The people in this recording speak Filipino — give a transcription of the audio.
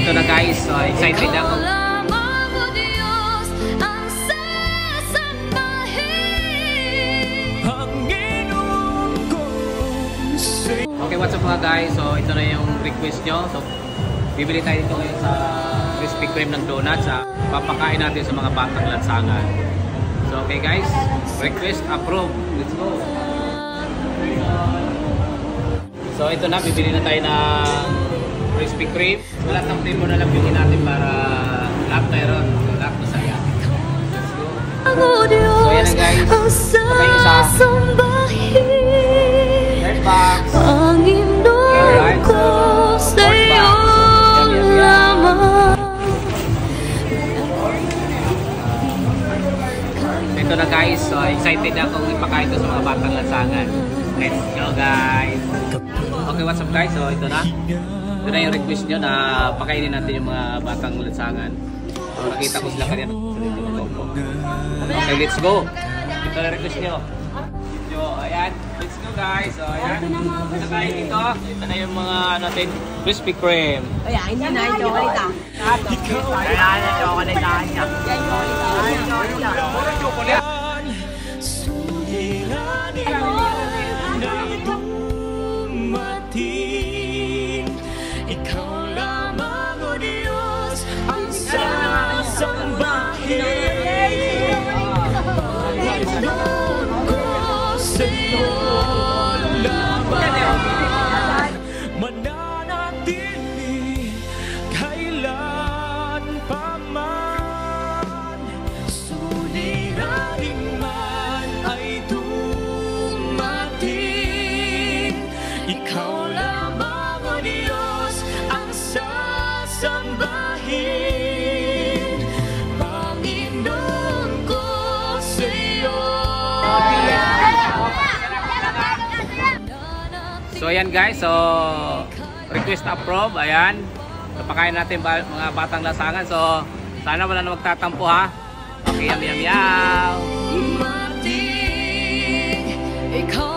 ito na guys, so excited ako. Okay, what's up mga guys? So ito na yung request nyo. So bibili tayo dito ngayon sa Krispy Kreme ng donuts. Papakain natin sa mga batang lansangan. So okay guys, request approved. Let's go. So ito na, bibili na tayo ng Krispy Kreme. So lahat ng flavor na lang bilhin natin para lahat mayroon. So lahat masaya. Let's go. So yan na guys. Sabay isa. Third box. Alright, so fourth box. Ito na guys. So excited na akong ipakain ito sa mga batang lansangan. Let's go guys. Okay, what's up guys? So ito na. Ito na yung request nyo na pakainin natin yung mga batang lansangan. So nakita ko sila kanina. Okay, let's go. Ito na request nyo. So ayan, let's go guys. So ayan. Ito tayo dito. Ito na yung mga natin Krispy Kreme. Ayan, hindi na yung chocolate ah. Ayan, yung chocolate na niya. Ikaw lamang o Diyos ang sasambahin. Panginoon ko sa'yo lamang mananatili kailan pa man. Suliranin man ay dumating, ikaw lamang o Diyos ang sasambahin. Panginoon ko sa'yo. So ayan guys, so request approve, ayan. Napakain natin mga batang lansangan. So sana wala na magtatampo ha. Okay, yum yum yum. Ikaw